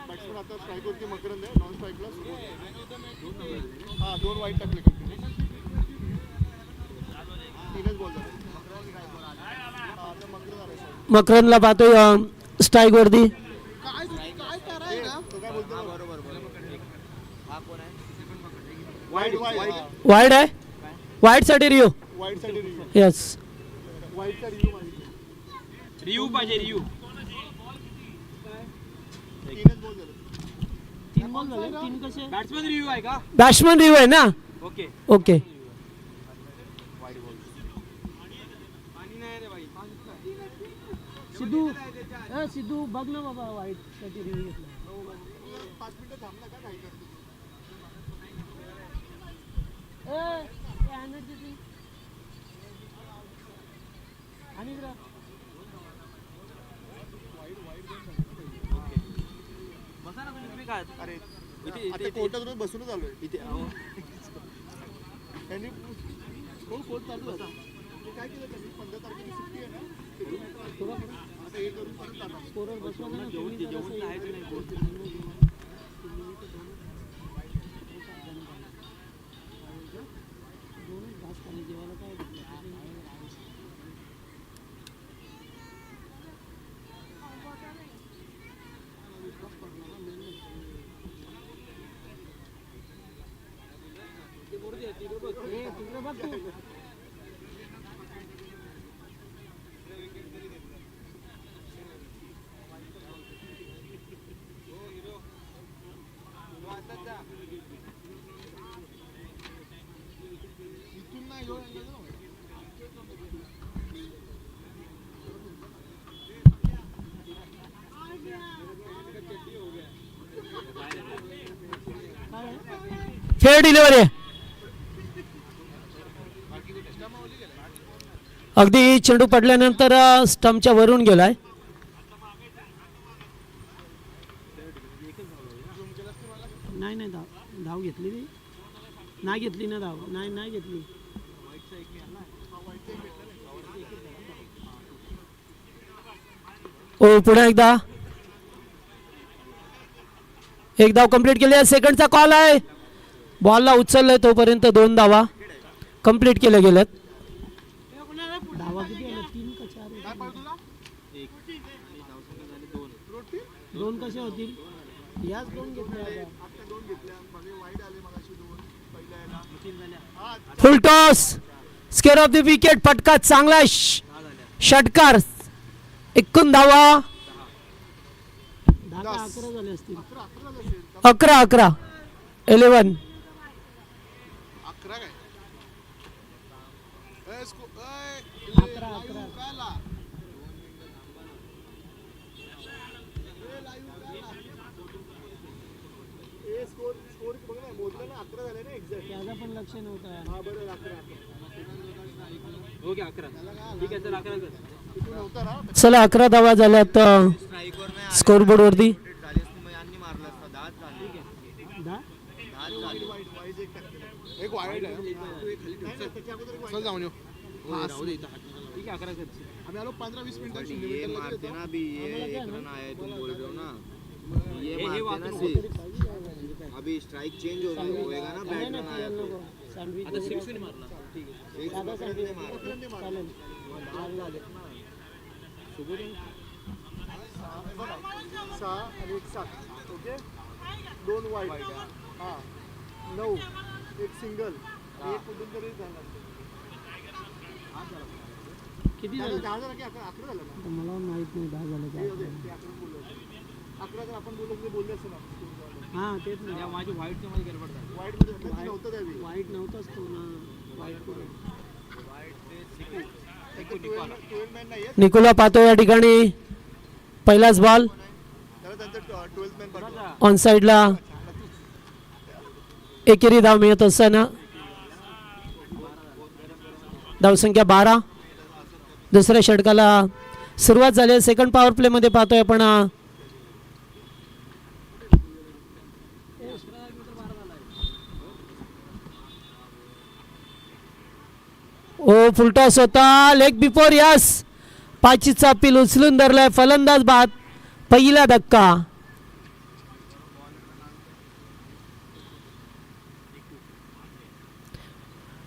Batsman आता strike वरती मकरंद आहे, नॉन स्ट्राईकला हा 2 वाईट टाकले. तीनच बॉल झाले. आता मकरंद आलाय. मकरंदला पाहतोय स्ट्राईक वरती. काय कराय ना तो काय बोलतो. बरोबर हा कोण आहे. वाईट वाईड आहे. वाईड साठी रिओ. वाईट साठी रिव्यू. यस वाईट साठी रिव्यू पाहिजे. रिव्यू तीनच बॉल झाले. 3 बॉल झाले. 3 कसे. बॅट्समन रिव्ह्यू आहे का? बॅट्समन रिओ आहे ना. ओके ओके सिद्धू बघ ना बाबा वाईट साठी रिव्ह्यू घेतला. 5 मिनिटं थांबला का काही करतो. बसा ना तुम्ही काय अरे आता कोर्टात रोज बसूनच आलोय इथे. त्यांनी कोर्ट चालू होता. काय केलं त्यांनी 15 तारखेला सुट्टी आहे ना. आता हे करून परत आला. स्कोरर बसवा ना तुम्ही जेवण आहे की नाही बोल. जेवायला काय तिकडे बघ तू. इथून नाही घेऊन आणलं ना. फेअर डिलिव्हरी आहे. अगदी चेंडू पडल्यानंतर स्टंपच्या वरून गेलाय. नाही धाव घेतली नाही घेतली ना धाव. नाही घेतली. ओ पुन्हा एकदा एक धाव कंप्लीट केली आहे. सेकंडचा कॉल आहे. बॉलला उचललाय तोपर्यंत 2 धावा कंप्लीट केल्या गेल्यात. धावा किती आल्या. 3 का 4. 2 कसे होतील. याच 2 घेतल्या. Full toss square of the wicket. फटका चांगला षटकार. 51 धावा. 10 का 11 झाले असतील. 11 11 11. 11 काय 11 स्कोर बघ ना. मोजलं ना 11 झाले ना एक्झॅक्ट. त्याचा पण लक्ष नव्हतं. हा बरं 11. ओके 11 ठीक आहे. चल 11 कर. इथून नव्हता ना. चला 11 धावा झाल्यात स्कोर बोर्ड वरती. एक वाईट आहे. त्याच्या अगोदर चल जाऊन येऊ. राहू दे इथं. ठीक आहे 11 कर. आम्ही आलो 15-20 मिनिटं. ये मारते ना अभी ये एक रन आया है तुम बोल रहे हो ना. ये हे मारते ना वाचून सिर्फ. अभी स्ट्राइक चेंज होएगा ना. बैट रन आया तो सँडविच आता 6 ने मारला. ठीक आहे. एक मकरंद ने मारा. चालेल. 6 आणि 1 7. ओके 2 वाईट. हा 9 एक सिंगल. एक कुठून तरी झाला. किती झाले. 10 झालं की 11 झालं ना. मला माहित नाही 10 झाले का. ते 11 बोललो. 11 जर आपण बोललो ते बोलले असं ना. हां तेच ना. या माझी व्हाईटच्या मध्ये गडबड झाली. वाईट मध्ये म्हटलं ती नव्हतं द्यावी. वाईट नव्हताच तो ना. वाईट करून. एक 12 मॅन नाही आहे. निकोला पाहतो या ठिकाणी. पहिलाच बॉल त्याला त्यांचं 12 मॅन पाठवा. ऑन साइडला. एकेरी धाव मिळत असताना धावसंख्या 12. दुसऱ्या षटकाला सुरुवात झाली. सेकंड पॉवर प्ले मध्ये पाहतोय आपण ओ फुलटॉस होता. Leg before yes. पाचीचा अपील उचलून धरलाय फलंदाज बाद. पहिला धक्का.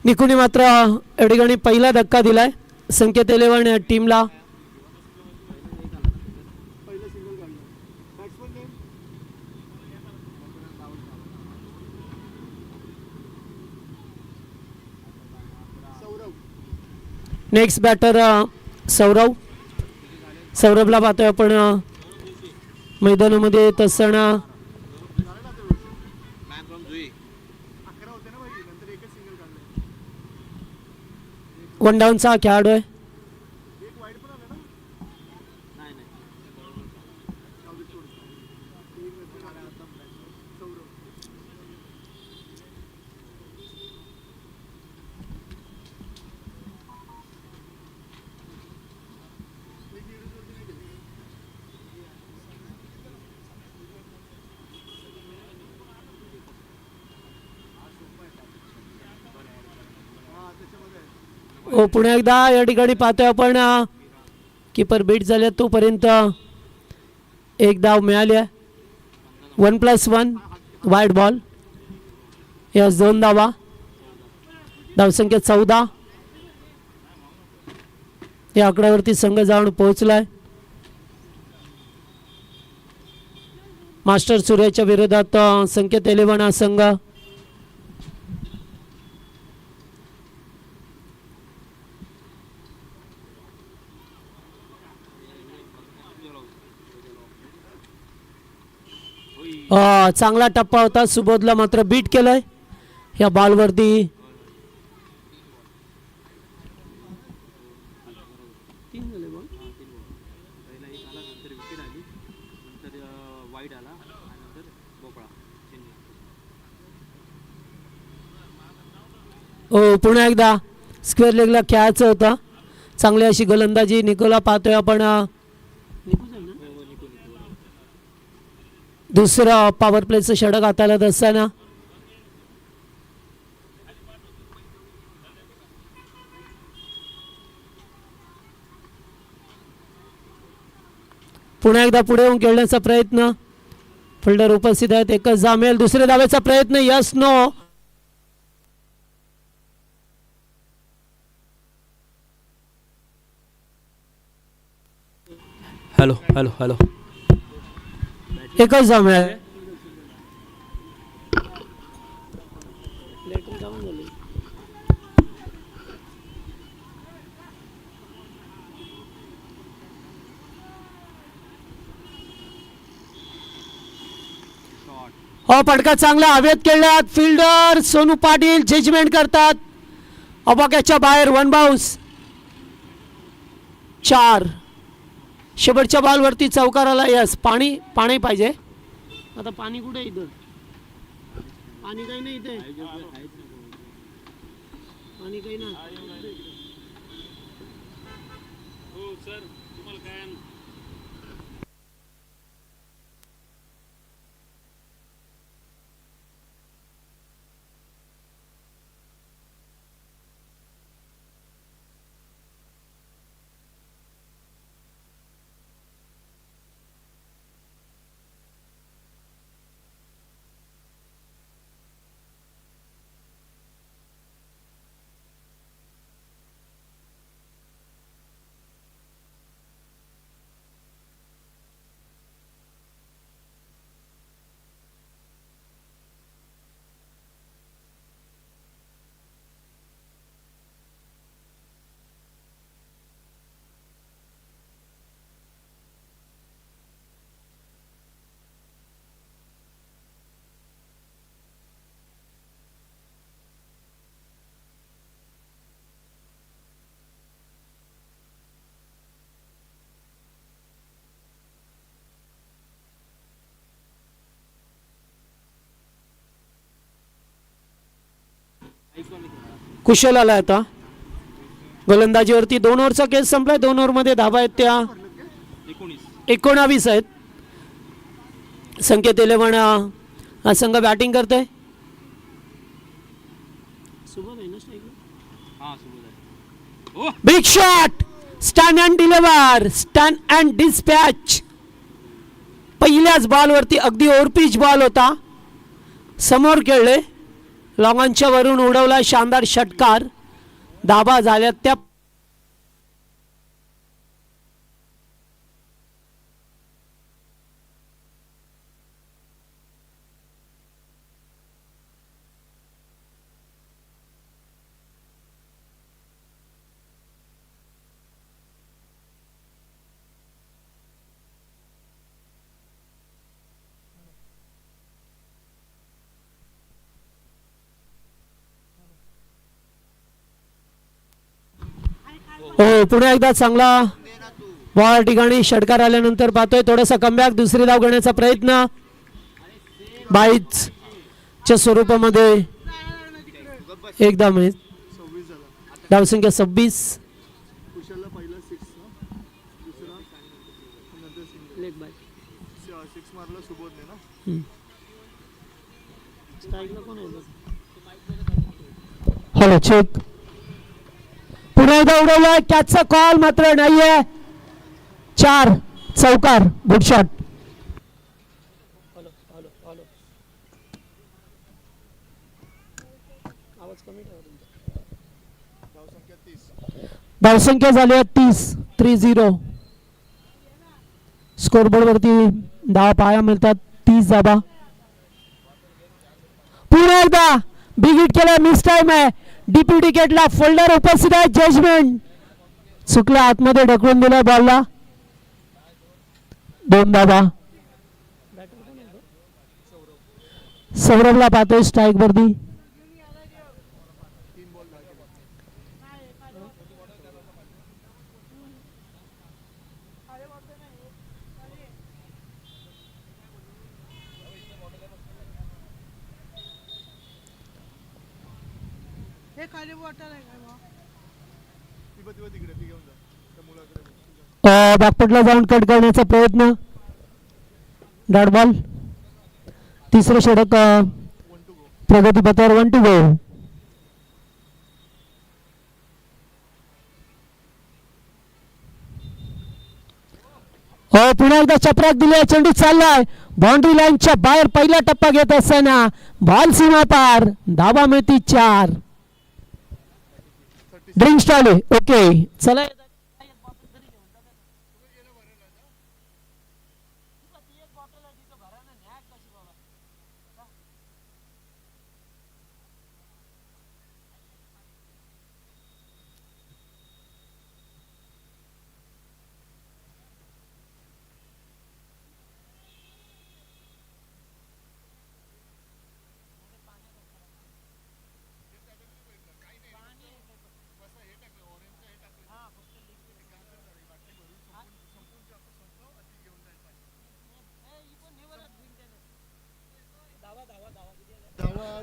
निकुनी मात्र या ठिकाणी पहिला धक्का दिलाय संकेत 11 या टीमला. पहिलं सिंगल काढलं. Batsman name Saurabh. Next batter सौरभला पाहतोय आपण मैदानामध्ये येत असताना. मॅन फ्रॉम जुई 11 होते ना भाई, नंतर एकच सिंगल काढलं. वन डाऊनचा खेळाडू आहे. एक वाईड पण आलं ना. नाही नाही जाऊ दे, सोड. तीन नंतर आला आता सौरभ. हो पुन्हा एकदा या ठिकाणी पाहतोय आपण कीपर बीट झाले तोपर्यंत एक धाव मिळाली आहे. 1+1 वाईड बॉल. यस 2 धावा. धावसंख्या 14 या आकड्यावरती संघ जाऊन पोहोचलाय. मास्टर सूर्याच्या विरोधात संकेत 11 हा संघ. चांगला टप्पा होता. सुबोधला मात्र बीट केलंय या बॉलवरती. 3 झाले बॉल. पहिला एक आला नंतर विकेट आली नंतर वाईड आला आणि नंतर भोपळा चेन्नई. हो पुन्हा एकदा स्क्वेअर लेगला खेळायचं होतं. चांगली अशी गोलंदाजी निकोला पाहतोय आपण. निघू जाईल ना. दुसरं पॉवर प्लेचं षटक हाताला असताना पुन्हा एकदा पुढे येऊन खेळण्याचा प्रयत्न. फिल्डर उपस्थित आहेत. एकच जामेल. दुसऱ्या धावेचा प्रयत्न. Yes no. Hello hello hello एकच जामेल. लेटर डाऊन झाले. हो फटका चांगला हवेत खेळल्यात. फिल्डर सोनू पाटील जजमेंट करतात. अबाक्याच्या बाहेर 1 बाउन्स. 4 शेवटच्या बॉलवरती चौकाराला. यस पाणी पाहिजे. आता पाणी कुठे आहे इथं? पाणी काही नाही इथे. पाणी काही नाही. कुशल आला आता गोलंदाजीवरती. 2 ओव्हरचा केस संपलाय. 2 ओव्हरमध्ये धावा आहेत त्या 19 आहेत. संकेत 11 हा संघ बॅटिंग करतोय. सुबोध आहे ना स्ट्राईक. हां सुबोध आहे. Big shot. Stan and deliver. Stan and dispatch. पहिल्याच बॉलवरती अगदी ओव्हरपिच बॉल होता. समोर खेळले लॉंगांच्या वरून उडवला शानदार षटकार. धाबा झाल्या त्या हो पुन्हा एकदा चांगला बॉल ठिकाणी षटकार आल्यानंतर पाहतोय थोडासा कमबॅक. दुसरी धाव घेण्याचा प्रयत्न बाईच च्या स्वरूपामध्ये. एकदा मिनिट 26 झाला. धावसंख्या 26. कुशलला पहिला 6 दुसरा नंतर सिंगल. लेग बाय 6 मारला सुबोधने ना. स्ट्राईकला कोण आहे बघ. Hello check. पुन्हा एकदा उडवलाय कॅचचा कॉल मात्र नाहीये. 4 चौकार. Good shot. आवाज कमी ठेवा तुमचा. धावसंख्या 30. धावसंख्या झाली आहे 30. 3-0. स्कोरबोर्ड वरती 10 पाया मिळतात. 30 धाबा. पुन्हा एकदा बिग हिट केला. मिस टाइम आहे. डीपी विकेटला फोल्डर उपस्थित आहे. जजमेंट चुकला. आतमध्ये ढकलून दिला बॉलला. 2 धाबा. सौरभला पाहतोय स्ट्राईक वरती. हे खाली बॉटल आहे काय बा? तिकडे ती घेऊन जा त्या मुलाकडे. बॅकपटला जाऊन कट करण्याचा प्रयत्न. Dot ball. तिसरे षटक प्रगतीपथावर. 1 to go. पुन्हा एकदा चपराक दिली. चेंडू चाललाय बाउंड्री लाईनच्या बाहेर. पहिला टप्पा घेत असताना बॉल सीमा पार. धाबा मिळती 4. ड्रिंक स्टॉल आहे. ओके चला.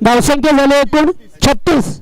धावसंख्या झाले एकूण 36.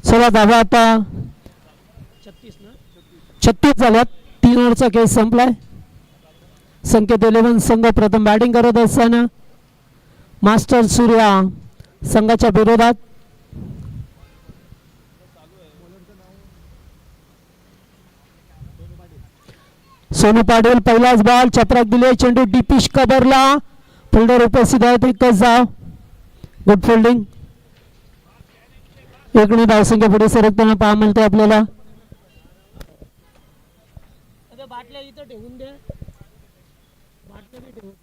चला धाबा आता 36 झाल्यात. 3 ओव्हरचा खेळ संपलाय. संकेत 11 संघ प्रथम बॅटिंग करत असताना मास्टर सूर्या संघाच्या विरोधात. सोनू पाटील पहिलाच बॉल. चपराक दिले. चेंडू डीपिश कबरला. फिल्डर उपस्थित आहेत. एकच धाव. Good fielding. एकूण धावसंख्या पुढे सरकताना पहा मिळते आपल्याला. बाटल्या इथं ठेवून द्या. बाटल्या बी ठेवून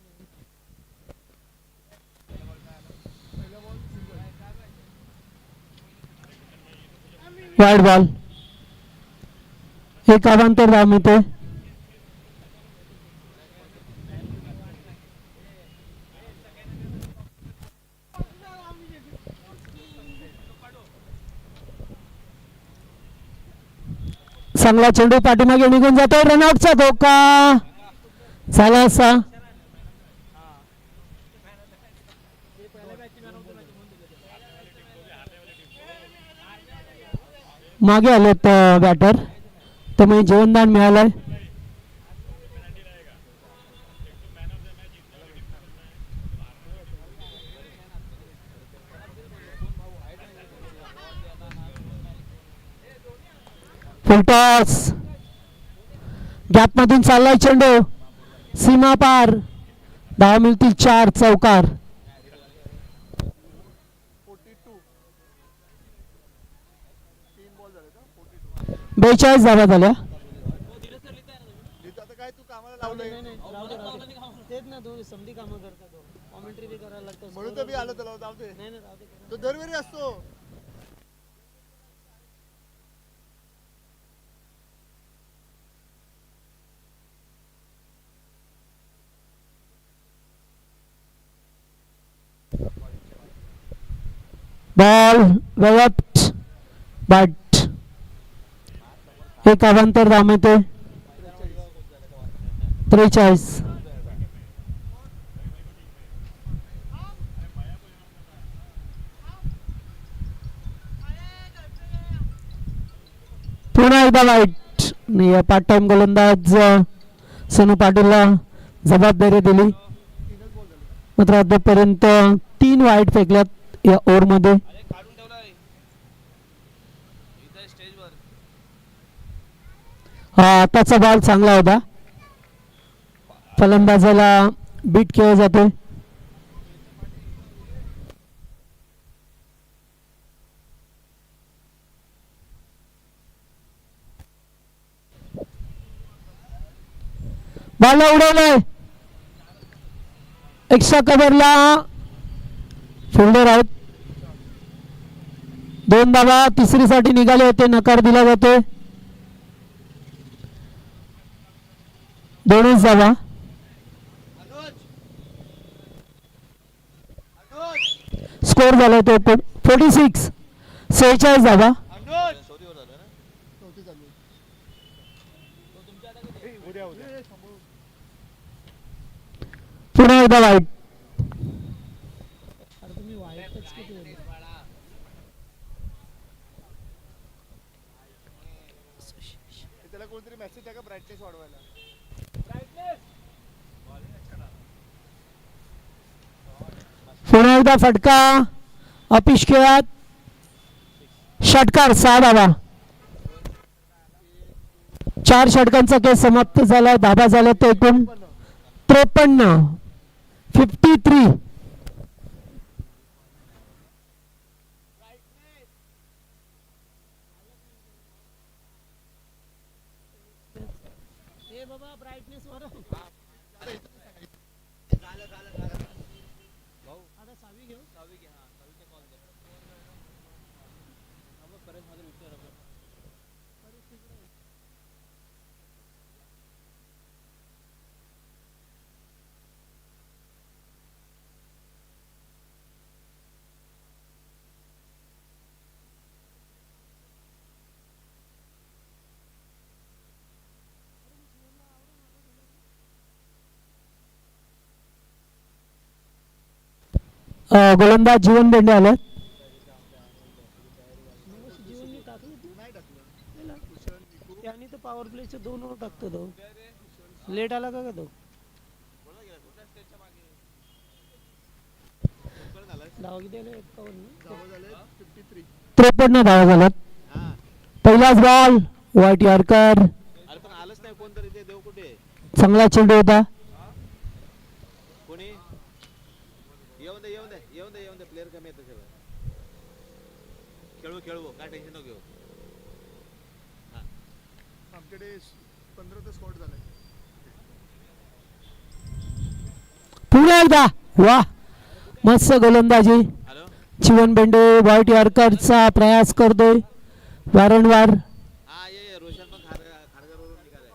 वाईड बॉल. एक अवांतर धाव मिळते. चांगला चेंडू पाठीमागे निघून जातो. रनआउटचा धोका झाला असा. मागे आलेत बॅटर, त्यामुळे जीवनदान मिळालंय. फुलटॉस. गॅप मधून चाललाय चेंडू, सीमा पार. धावा मिळतील 4. चौकार. 42 धावा झाल्या. आता काय तू कामाला लावलंय तेच ना, दोन समधी कामं करतात. कॉमेंट्री बी करायला लागतं. म्हणून तर मी आलो तुला. जाऊ दे, नाही नाही, राहू दे. तो दरवेळी असतो. बॉल वेळात बट एक अवांतर धाव मिळते. 43. पुन्हा एकदा वाईट. पार्ट टाइम गोलंदाज सोनू पाटीलला जबाबदारी दिली. मात्र अद्यापर्यंत 3 वाईट फेकल्यात या ओव्हरमध्ये. आताचा बॉल चांगला होता. फलंदाजाला बीट केला जातो. बॉल उडवलाय. एक्स्ट्रा कव्हरला फिल्डर आहेत. 2 धावा तिसरीसाठी निघाले होते, नकार दिला जातो. 2च धावा. स्कोर झाला तो 46. 46 धावा. पुन्हा एकदा वाईट. अरे तुम्ही वाईटच किती होते. त्याला कोणतरी मेसेज टाका ब्राईटनेस वाढवायला. पुन्हा एकदा फटका. अपिश खेळात षटकार. 6 धावा. 4 षटकांचा खेळ समाप्त झाला. धाबा झाला तो एकूण 53. 53. ए बाबा ब्राईटनेस वाढव. आता सावी घेऊ. गोलंदाज जीवन बेंडे आले. जीवननी टाकलं त्याने तर पॉवर प्लेचे 2 ओव्हर टाकतो तो. लेट आला का तो. धावा किती आले. 53 धावा झाल्यात. पहिलाच बॉल वाईट यॉर्कर. अरे पण आलंच नाही कोणतरी. ते देव कुठे. चांगला चेंडू होता. कोणी येऊन दे प्लेअर कमी आहेत. एकदा वा मस्त गोलंदाजी. चिवन बेंडे व्हाईट यॉर्करचा प्रयास करतोय वारंवार. हा ये रोशन पण खारघरवरून निघालाय.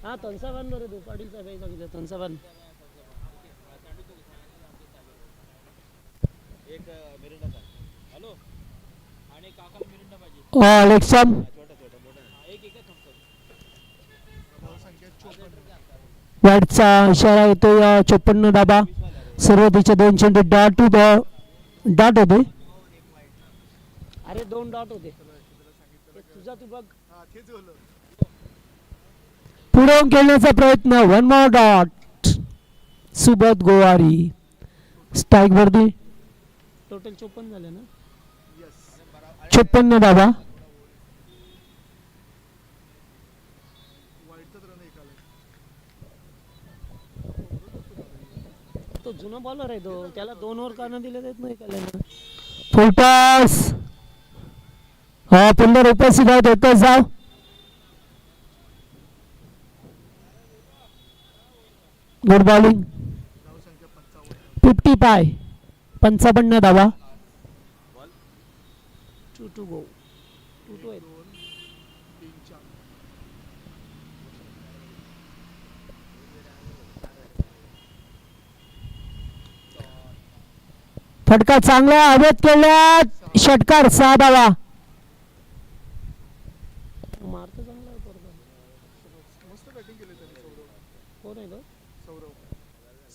हा तनसावान बरं तू पाटील साहेब सांगितलं तनसावान. एक मिरिंडाचा. हॅलो आणि काकाला मिरिंडा पाहिजे. इलेक्शन छोटा छोटा मोठा नाही. एक थम्स अप. वाईटचा इशारा येतोय. 54 धाबा. सुरुवातीचे 2 चेंडू डॉट होते. अरे 2 डॉट होते. तुझा तू बघ. पुढे येऊन खेळण्याचा प्रयत्न. 1 मोर डॉट. सुबोध गोवारी स्ट्राईक वरती. टोटल 54 झाले ना. 56 धाबा. तो जुना बॉलर आहे तो. त्याला 2 ओव्हर का दिले देत नाही त्याला. फुलटॉस. हा पुन्हा उपस्थित आहेत. एकच जाव. Good bowling. 55 55 धावा. 2 to go. 2 to 8. फटका चांगला हवेत केल्यात. षटकार 6 धावा. मारतो चांगला आहे पोरगा. मस्त बॅटिंग केली त्यांनी. कोण आहे तो?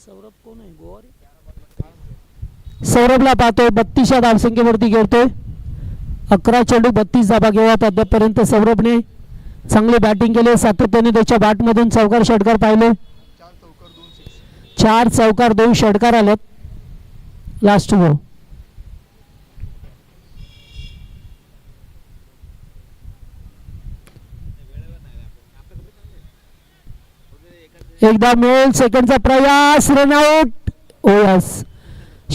सौरभ कोण आहे? गोवारी. सौरभला पाहतोय 32 धावसंख्येवरती खेळतोय. 11 चेंडू 32 धाबा घेऊयात अद्यापर्यंत सौरभने चांगली बॅटिंग केली. सातत्याने त्याच्या बॅटमधून चौकार षटकार पाहिले. 4 चौकार 2 षटकार आलेत. लास्ट गो. एकदा मिळेल. सेकंडचा प्रयास. रनआउट. ओ यस.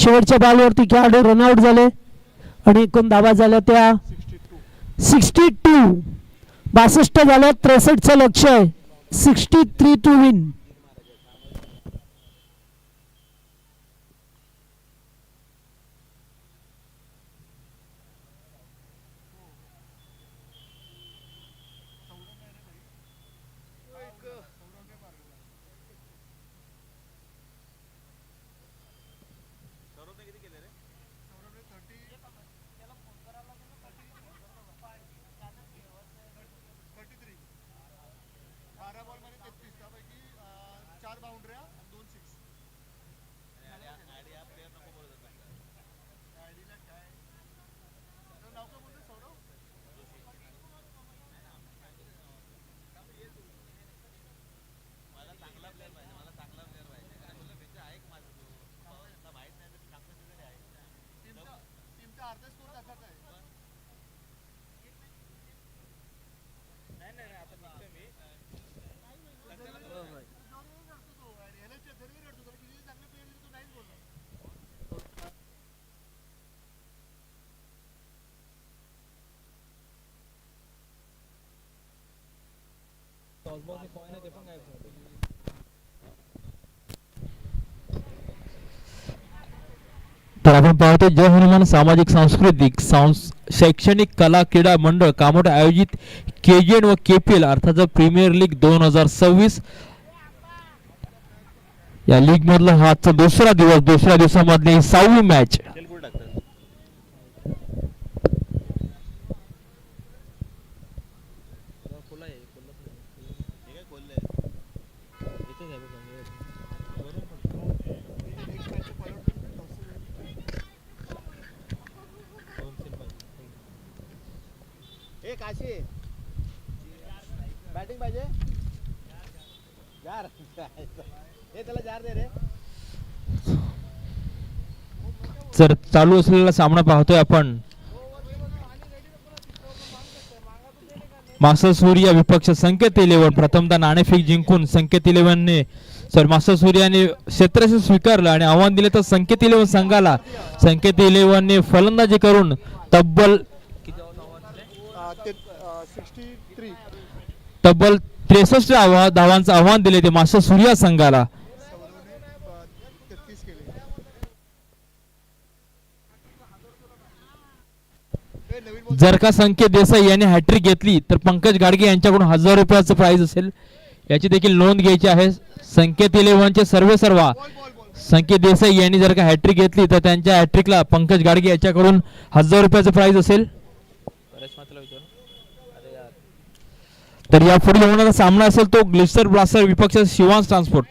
शेवटच्या बॉलवरती खेळाडू रनआउट झाले आणि एकूण धावा झाल्या त्या 62. 62 झाल्या. 63चं लक्ष आहे. 63 टू विन. तर आपण पाहतो जय हनुमान सामाजिक सांस्कृतिक शैक्षणिक कला क्रीडा मंडळ कामोठ आयोजित KGN व KPL अर्थात प्रीमियर लीग 2026 या लीग मधला हा आजचा दुसरा दिवसामधली 6वी मॅच. काशी बॅटिंग पाहिजे. जार हे त्याला जार दे रे. जर चालू असलेला सामना पाहतोय आपण. मास्टर सूर्या विपक्ष संकेत 11. प्रथमतः नाणेफेक जिंकून संकेत 11ने मास्टर सूर्याने क्षेत्ररक्षण स्वीकारलं आणि आव्हान दिले तर संकेत 11 संघाला संकेत 11ने फलंदाजी करून तब्बल 63 धावांचं आव्हान दिले ते मास्टर सूर्या संघाला. जर का संकेत देसाई यांनी हॅट्रिक घेतली तर पंकज गाडगे यांच्याकडून 1000 रुपयाचं प्राइज असेल, याची देखील नोंद घ्यायची आहे. संकेत 11चे सर्वेसर्वा संकेत देसाई यांनी जर का हॅट्रिक घेतली तर त्यांच्या हॅट्रिकला पंकज गाडगे याच्याकडून 1000 रुपयाचं प्राइज असेल. तर या पुढील होणारा सामना असेल तो ग्लिस्टर ब्लास्टर विपक्ष शिवांश ट्रान्सपोर्ट.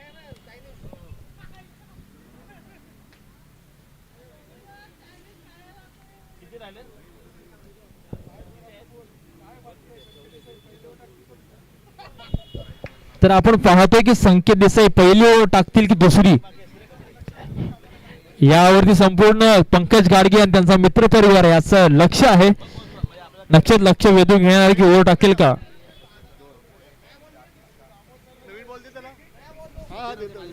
तर आपण पाहतोय की संकेत देसाई पहिली ओव्हर टाकतील की दुसरी, यावरती संपूर्ण पंकज गाडगे आणि त्यांचा मित्र परिवार याचं लक्ष आहे. नक्षत्र लक्ष वेधून घेणार की ओव्हर टाकेल का. नवीन बॉल देतो ना. हा देतो.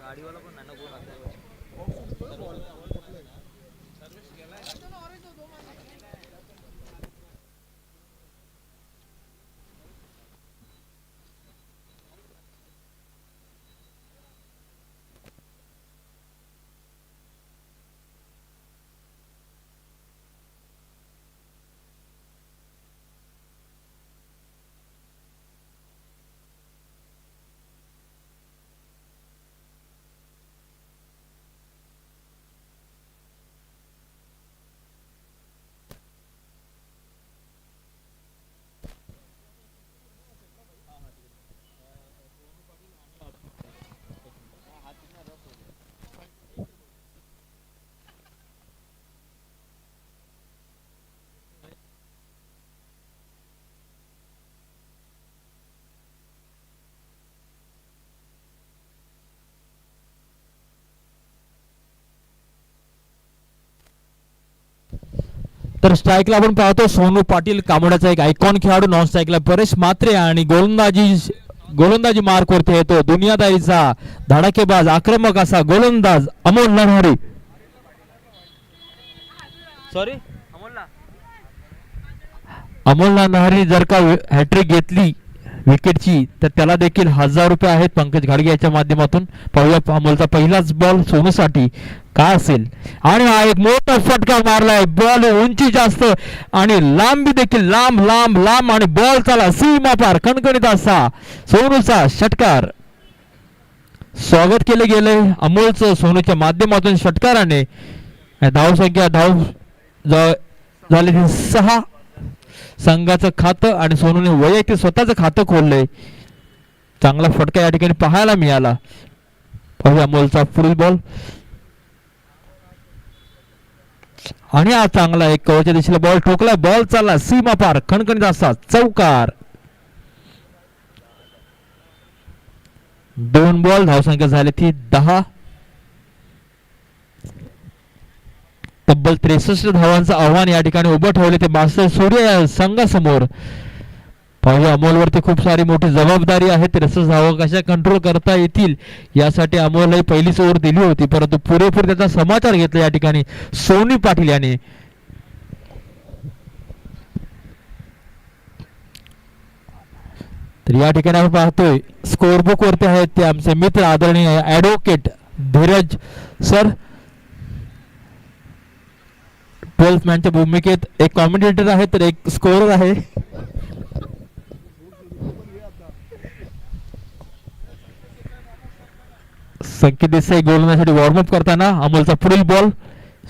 गाडीवाला पण नाही नको तर स्ट्राईकला आपण पाहतो सोनू पाटील कामोड्याचा एक आयकॉन खेळाडू. नॉन स्ट्राईकला परेश म्हात्रे आणि गोलंदाजी मार्क वरती येतो दुनियादारीचा धडाकेबाज आक्रमक असा गोलंदाज अमोल नरहरी. सॉरी अमोल नरहरी जर का हॅट्रिक घेतली विकेटची तर त्याला देखील 1000 रुपये आहेत पंकज घाडगे याच्या माध्यमातून. पाहूया अमोलचा पहिलाच बॉल सोनूसाठी काय असेल. आणि हा एक मोठा फटका मारलाय. बॉल उंची जास्त आणि लांबी देखील लांब लांब लांब आणि बॉल चला सीमा पार कणकणीत असा सोनूचा षटकार. स्वागत केले गेले अमोलचं सोनूच्या माध्यमातून षटकाराने. धावसंख्या झाली 6. संघाचं खातं आणि सोनूने वैयक्तिक स्वतःचं खातं खोललंय. चांगला फटका या ठिकाणी पाहायला मिळाला. पाहूया अमोलचा पुढील बॉल आणि हा चांगला एक कवच्या दिशेला बॉल ठोकला. बॉल चालला सीमा पार खणखणीत असा चौकार. 2 बॉल धावसंख्या झाली ती 10. तब्बल 63 धावांचं आव्हान या ठिकाणी उभं ठेवले ते मास्टर सूर्य या संघासमोर. पाहूया अमोलवरती खूप सारी मोठी जबाबदारी आहे. 63 धावा कशा कंट्रोल करता येतील यासाठी अमोलही पहिलीच ओव्हर दिली होती, परंतु पुरेपूर त्याचा समाचार घेतला या ठिकाणी सोनी पाटील याने. तर या ठिकाणी आपण पाहतोय स्कोअरबुक वरती आहेत ते आमचे मित्र आदरणीय ॲडव्होकेट धीरज सर. 12th मॅनच्या भूमिकेत एक कॉमेंटेटर आहे तर एक स्कोअर आहे. संकेत देसाई गोलंदाजीसाठी वॉर्मअप करताना. अमोलचा पुढील बॉल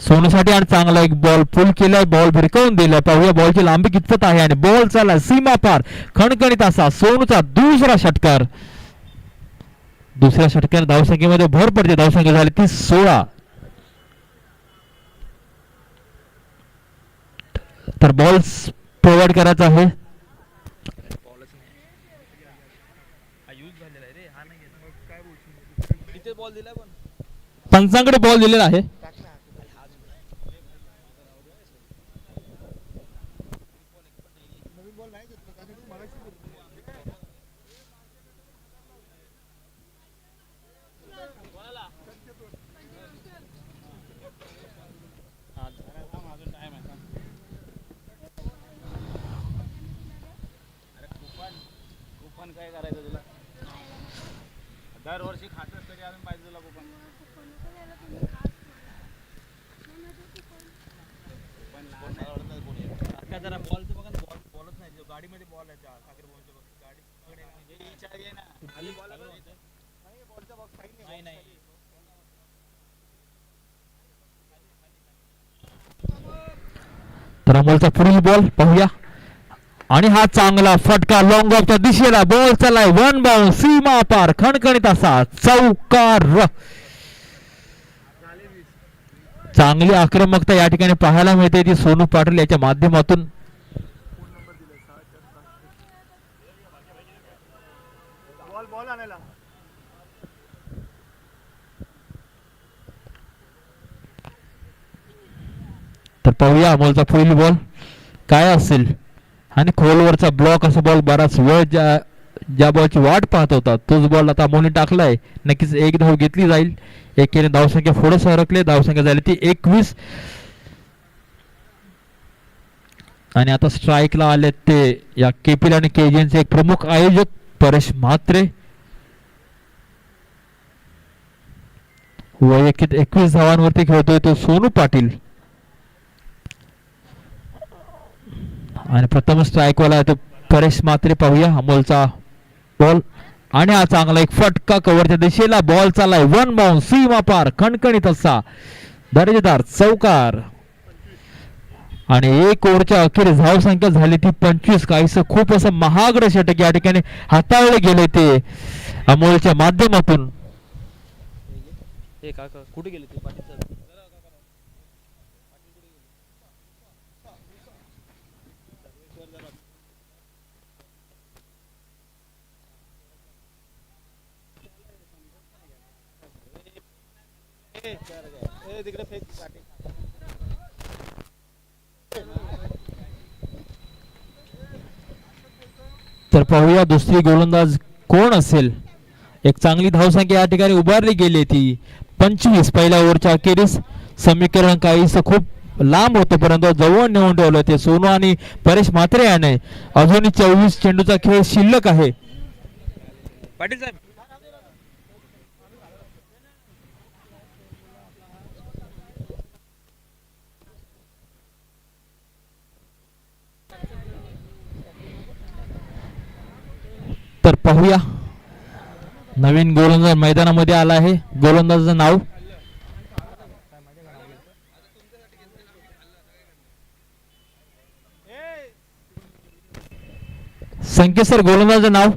सोनूसाठी आणि चांगला एक बॉल पुल केलाय. बॉल भिरकवून दिलाय. पाहूया बॉलची लांबी कितपत आहे आणि बॉल चालला सीमा पार खणखणीत असा सोनूचा दुसरा षटकार. दुसऱ्या षटकार धावसंख्येमध्ये भर पडते. धावसंख्या झाली ती 16. तर बॉल्स प्रोव्हाइड करायचा आहे. पंचांकडे बॉल दिलेला आहे. काय करायचं तुला दरवर्षी खातच तरी अजून पाहिजे तुला कुपन आता जरा बॉलचं बघा ना बॉलच नाही गाडीमध्ये बॉल आहे त्या साखर बॉलच्या बघ गाडी ना खाली बॉल नाही नाही तर अमोलचा पुढील बॉल पाहूया आणि हा चांगला फटका लॉंग ऑफच्या दिशेला बॉल चाललाय वन बाउंड सीमा पार खणखणीत असा चौकार चांगली आक्रमकता या ठिकाणी पाहायला मिळते ती सोनू पाटील याच्या माध्यमातून बॉल बॉल आणायला तर पाहूया अमोलचा पुढील बॉल काय असेल आणि खोलवरचा ब्लॉक असा बॉल बराच वेळ ज्या बॉलची वाट पाहत होता तोच बॉल आता अमोलने टाकलाय नक्कीच एक धाव घेतली जाईल एकेने धावसंख्या पुढे सरकले धावसंख्या झाली ती 21 आणि आता स्ट्राईकला आले ते या केपीएल आणि केजीएनचे एक प्रमुख आयोजक परेश म्हात्रे वैयक्तिक 21 धावांवरती खेळतोय तो सोनू पाटील आणि प्रथम स्ट्राईक वाला तो परेश म्हात्रे पाहूया अमोलचा बॉल आणि हा चांगला एक फटका कव्हरच्या दिशेला बॉल चाललाय वन बाउंड सीमा पार खणखणीत असा दर्जेदार चौकार आणि एक ओव्हरच्या अखेर धावसंख्या झाली ती 25 काहीसं खूप असं महागडं षटक या ठिकाणी हाताळले गेले ते अमोलच्या माध्यमातून कुठे गेले ते पाटील तिकडे फेक तर पाहूया दुसरी गोलंदाज कोण असेल एक चांगली धावसंख्या या ठिकाणी उभारली गेली ती 25 पहिल्या ओव्हरच्या अखेरीस समीकरण काहीसं खूप लांब होतं परंतु जवळ नेऊन ठेवलं ते सोनू आणि परेश म्हात्रे याने अजूनही 24 चेंडूचा खेळ शिल्लक आहे पाटील साहेब तर पाहूया नवीन गोलंदाज मैदानामध्ये आला आहे गोलंदाजाचं नाव संकेत सर गोलंदाजाचं नाव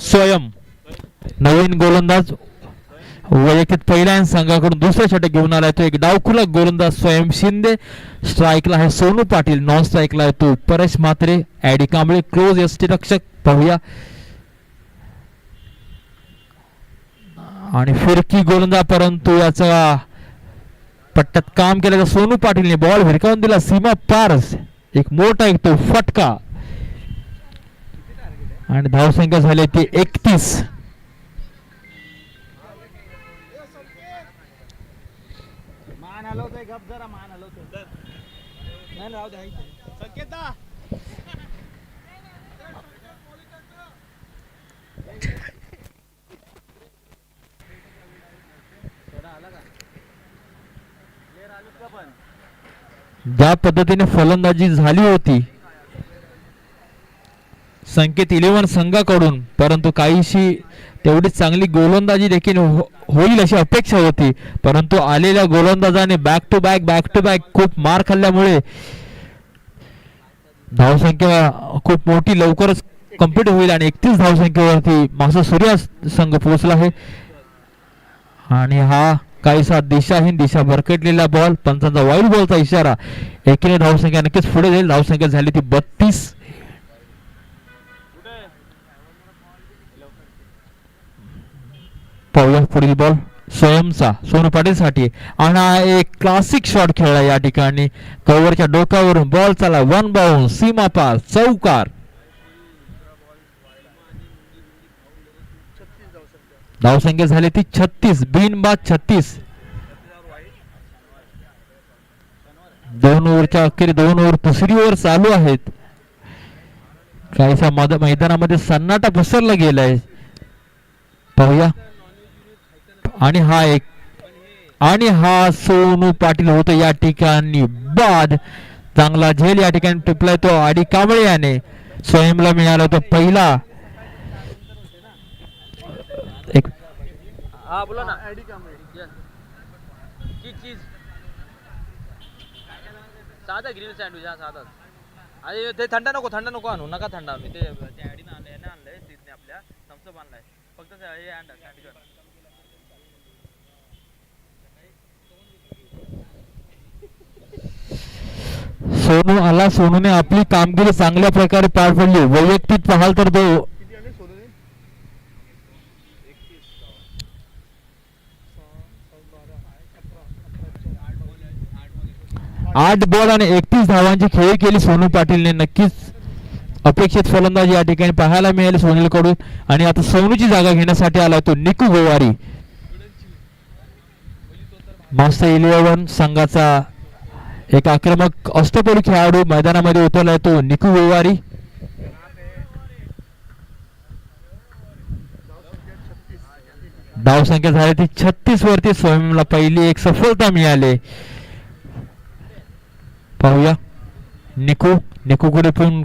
स्वयं नवीन गोलंदाज वैयक्तिक पहिल्या संघाकडून दुसरा षटक घेऊन आलाय तो एक डावखुला गोलंदाज स्वयं शिंदे स्ट्राईकला आहे सोनू पाटील नॉन स्ट्राईकला आहे तो परेश म्हात्रे ॲडी कांबळे क्लोज एसटी रक्षक पाहूया आणि फिरकी गोलंदाज परंतु याचा पट्ट्यात काम केलं सोनू पाटीलने बॉल भिरकावून दिला सीमा पार एक मोठा एक तो फटका आणि धावसंख्या झाली ती 31 मान हलवतोय गप जरा मान हलवतोय नाही राहू दे संकेत दा ज्या पद्धतीने फलंदाजी झाली होती संकेत 11 संघाकडून परंतु काहीशी तेवढी चांगली गोलंदाजी देखील होईल अशी अपेक्षा होती परंतु आलेल्या गोलंदाजाने बॅक टू बॅक खूप मार खाल्ल्यामुळे धावसंख्या खूप मोठी लवकरच कंप्लीट होईल आणि 31 धावसंख्येवरती मासा सूर्या संघ पोहोचला आहे आणि हा काहीसा दिशाहीन दिशा भरकटलेला बॉल पंचांचा वाईड बॉलचा इशारा एकीने धावसंख्या नक्कीच पुढे जाईल धावसंख्या झाली ती 32 पाहूया पुढील बॉल स्वयंचा सोनू पाटील साठी आणि हा एक क्लासिक शॉट खेळला या ठिकाणी कव्हरच्या डोक्यावरून बॉल चाला वन बाउंड सीमा पार चौकार धावसंख्या झाली ती 36, बिनबाद 36. 2 ओव्हरच्या अखेर 2 ओव्हर दुसरी ओव्हर चालू आहेत. काहीसा मैदानामध्ये सन्नाटा पसरला गेलाय. पाहूया. आणि हा सोनू पाटील होतो या ठिकाणी बाद. चांगला झेल या ठिकाणी टिपलाय तो आडी कांबळे याने. स्वयंला मिळाला तो पहिला. एक हा बोला ना. ॲडी कांबळे. चीज साधा ग्रिल सँडविच. हा साधाच. अरे ते थंड नको आणू नका थंड. मी ते ॲडीनं आणलंय ना आणलंय तिथने आपल्या थम्सअप आणलाय. फक्त हे आणलं सँडविच. सोनू आला. सोनूने आपली कामगिरी चांगल्या प्रकारे पार पडली. वैयक्तिक पाहाल तर तो किती आले सोनूने? 8 बॉल आणि 31 धावांची खेळी केली सोनू पाटीलने. नक्कीच अपेक्षित फलंदाजी या ठिकाणी पाहायला मिळाली सोनील कडून. आणि आता सोनूची जागा घेण्यासाठी आला तो निकू गोवारी. मास्टर 11 संघाचा एक आक्रमक अष्टपैलू खेळाडू मैदानामध्ये उतरलाय तो निकू गोवारी. धावसंख्या झाली ती 36 वरती. स्वयंला पहिली एक सफलता मिळाली. पाहूया. निकू कडे पण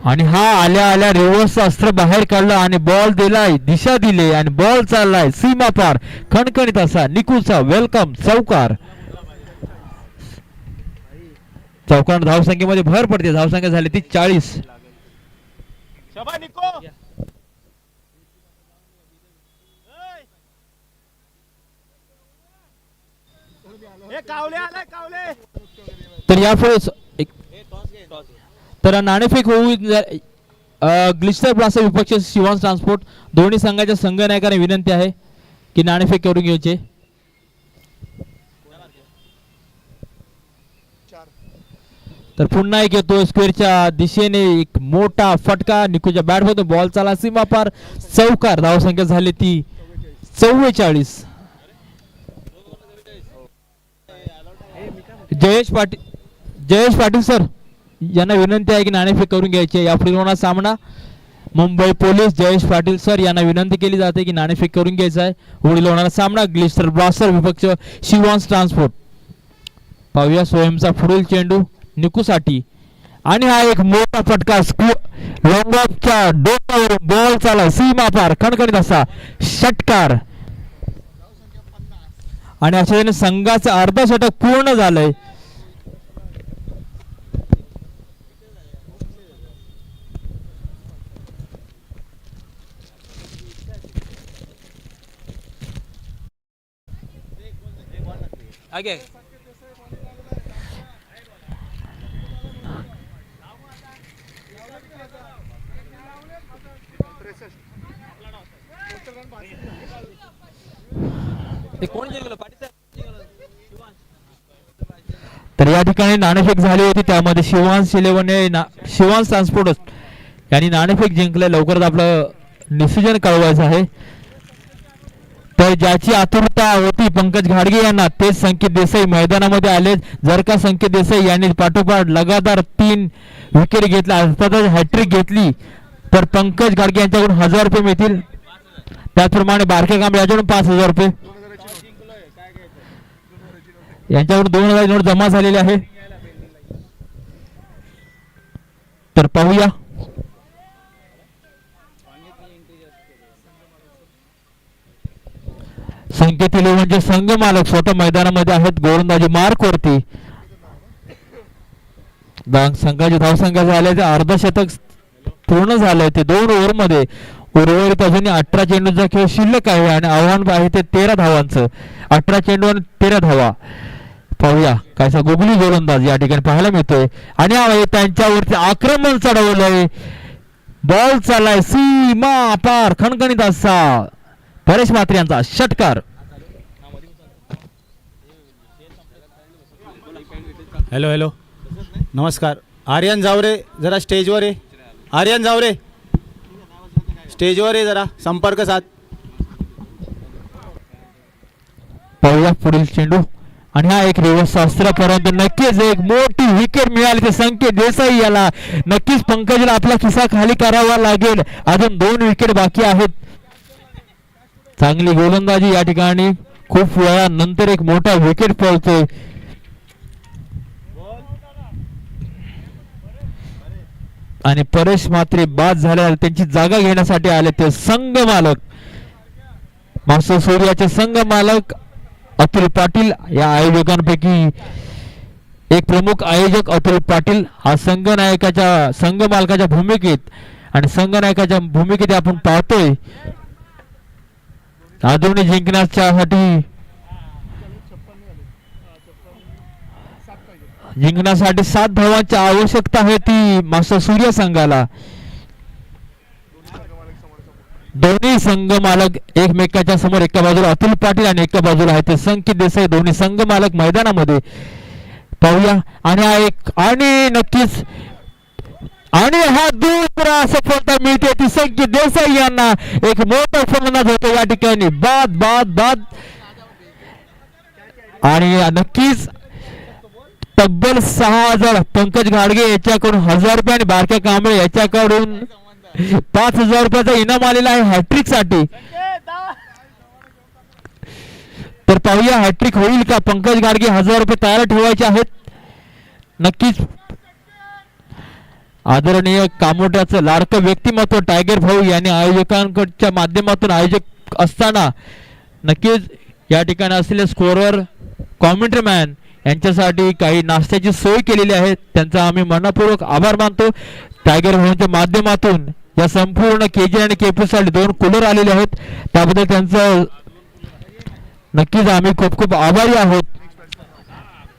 आणि हा आल्या रिव्हर्स अस्त्र बाहेर काढलं आणि बॉल दिलाय. दिशा दिली आणि बॉल चाललाय सीमा पार. खणखणीत असा निकूचा वेलकम चौकार. चौकार धावसंख्येमध्ये भर पडते. धावसंख्या झाली ती 40. तर यापुढे तर नाणेफेक होऊ. ग्लिस्टर ब्लास्टर विपक्ष शिवांश ट्रान्सपोर्ट दोन्ही संघाच्या संघनायकाने विनंती आहे की नाणेफेक करून घ्यायचे. तर पुन्हा एक येतो स्क्वेअरच्या दिशेने एक मोठा फटका. निकूच्या बॅट होतो. बॉल चाला सीमा पार. चौकार. धावसंख्या झाली ती 44. जयेश पाटील सर यांना विनंती आहे की नाणेफेक करून घ्यायची. यापुढे होणार सामना मुंबई पोलीस. जयेश पाटील सर यांना विनंती केली जाते की नाणेफेक करून घ्यायचा आहे. पुढील होणारा सामना ग्लिस्टर ब्लास्टर विपक्ष शिवांश ट्रान्सपोर्ट. पाहूया स्वयंचा पुढील चेंडू निकूसाठी. आणि हा एक मोठा फटका. लॉंगॉफच्या डोक्यावरून बॉल चाला सीमा पार. खणखणीत असा षटकार. आणि अशा संघाचं अर्ध षटक पूर्ण झालंय. आगे कोण जिंकलं? पाटील तर या ठिकाणी नाणेफेक झाली होती. त्यामध्ये शिवांश 11 शिवांश ट्रान्सपोर्ट यांनी नाणेफेक जिंकले. लवकरच आपलं डिसिजन कळवायचं आहे. तर ज्याची आतुरता होती पंकज घाडगे यांना तेच संकेत देसाई मैदानामध्ये आले. जर का संकेत देसाई यांनी पाठोपाठ लगातार 3 विकेट घेतल्या अर्थातच हॅट्रिक घेतली तर पंकज घाडगे यांच्याकडून 1000 रुपये मिळतील. त्याचप्रमाणे बारके कांबळे याच्याकडून 5000 रुपये. यांच्याकडून 2000 नोट जमा झालेले आहे. तर पाहूया. संकेत 11चे संघ मालक स्वतः मैदानामध्ये आहेत. गोलंदाजी मार्क वरती. संघाची धावसंख्या झाले अर्धशतक पूर्ण झालंय ते 2 ओव्हर मध्ये. उर्वरित अजून 18 चेंडूचा खेळ शिल्लक आहे आणि आव्हान आहे ते 13 धावांचं. 18 चेंडू आणि 13 धावा. पाहूया कायसा गुगली गोलंदाज या ठिकाणी पाहायला मिळतोय. आणि त्यांच्यावरती आक्रमण चढवलंय. बॉल चाललाय सीमा पार. खणखणीत असा परेश म्हात्रे यांचा षटकार. हॅलो नमस्कार. आर्यन जावरे जरा स्टेजवर आहे. आर्यन जावरे स्टेजवर ये जरा संपर्क साध. पाहूया पुढील चेंडू आणि हा एक रिव्हर्स अस्त्र, परंतु नक्कीच एक मोठी विकेट मिळाली ते संकेत देसाई याला. नक्कीच पंकजला आपला खिसा खाली करावा लागेल. अजून 2 विकेट बाकी आहेत. चांगली गोलंदाजी या ठिकाणी. खूप वेळानंतर एक मोठा विकेट पळतोय. आणि परेश मात्रे बाद झाले, त्यांची जागा घेण्यासाठी आले ते संघ मालक मास्टर सूर्याचे संघ मालक अतुल पाटील. या आयोजकांपैकी एक प्रमुख आयोजक अतुल पाटील हा संघ मालकाच्या भूमिकेत आणि संघनायकाच्या भूमिकेत आपण पाहतोय. आधुनिक जिंकण्यासाठी 7 धावांची आवश्यकता आहे ती मास्टर सूर्य संघाला. दोन्ही संघ मालक एकमेकाच्या समोर, एका बाजूला अतुल पाटील आणि एका बाजूला आहे ते संकेत देसाई. दोन्ही संघ मालक मैदानामध्ये. पाहूया आणि हा एक आणि नक्कीच आणि हा दुसरा सफलता मिळते ती संकेत देसाई यांना. एक मोठा फलंदाज होतो या ठिकाणी. बाद बाद बाद आणि नक्कीच तब्बल 6000 पंकज घाडगे याच्याकडून 1000 रुपये आणि बारक्या कांबळे याच्याकडून 5000 रुपयाचा इनाम आलेला आहे हॅट्रिक साठी. तर पाहूया हॅट्रिक होईल का. पंकज घाडगे 1000 रुपये तयार ठेवायचे आहेत. नक्कीच आदरणीय कामोट्याचं लाडकं व्यक्तिमत्व टायगर भाऊ यांनी आयोजकांच्या माध्यमातून आयोजक असताना नक्कीच या ठिकाणी असलेले स्कोरर कॉमेंट्री मॅन यांच्यासाठी काही नाश्त्याची सोय केलेली आहे. त्यांचा आम्ही मनपूर्वक आभार मानतो. टायगर भाऊंच्या माध्यमातून या संपूर्ण केजी आणि केपी साठी 2 कूलर आलेले आहेत. त्याबद्दल त्यांचं नक्कीच आम्ही खूप खूप आभारी आहोत.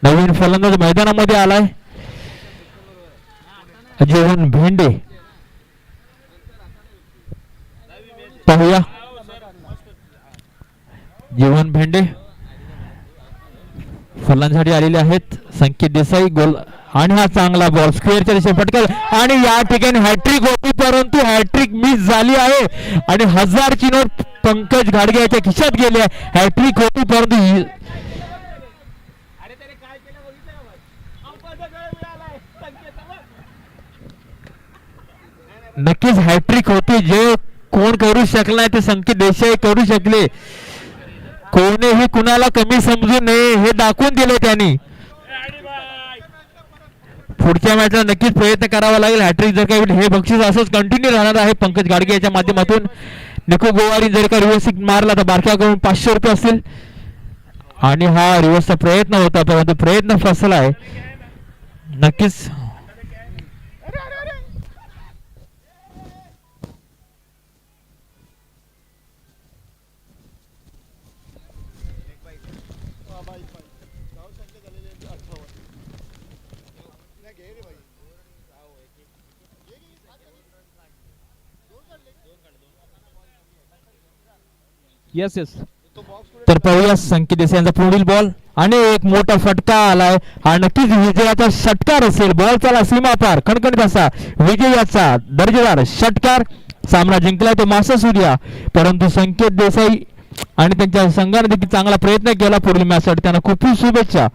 नवीन फलंदाज मैदानामध्ये आलाय जीवन भेंडे. पाहूया जीवन भेंडे फलंदाजीसाठी आलेले आहेत. संकेत देसाई गोल आणि हा चांगला बॉल स्क्वेअरच्या दिशेने फटकल आणि या ठिकाणी हॅट्रिक होती, परंतु हॅट्रिक मिस झाली आहे आणि 1000 ची नोट पंकज घाडगे याच्या खिशात गेली आहे. हॅट्रिक होती परंतु नक्कीच हॅट्रिक होती. जे कोण करू शकला नाही ते संकेत देसाई करू शकले. कोणीही कुणाला कमी समजू नये हे दाखवून दिले त्यांनी. पुढच्या मॅचला नक्कीच प्रयत्न करावा लागेल. हॅट्रिक जर काही हे बक्षीस असंच कंटिन्यू राहणार आहे पंकज घाडगे याच्या माध्यमातून. निको गोवारी जर का रिव्हर्स मारला तर बारक्याकडून 500 रुपये असतील. आणि हा रिव्हर्सचा प्रयत्न होता परंतु प्रयत्न फसला आहे. नक्कीच येस येस. तर पाहूया संकेत देसाई यांचा पुढील बॉल आणि एक मोठा फटका आलाय. हा नक्कीच विजयाचा षटकार असेल. बॉल चला सीमा पार खणखणीत असा विजयाचा दर्जेदार षटकार. सामना जिंकलाय तो मास्टर सूर्या, परंतु संकेत देसाई आणि त्यांच्या संघाने देखील चांगला प्रयत्न केला पुढील मॅचसाठी. त्यांना खूप खूप शुभेच्छा.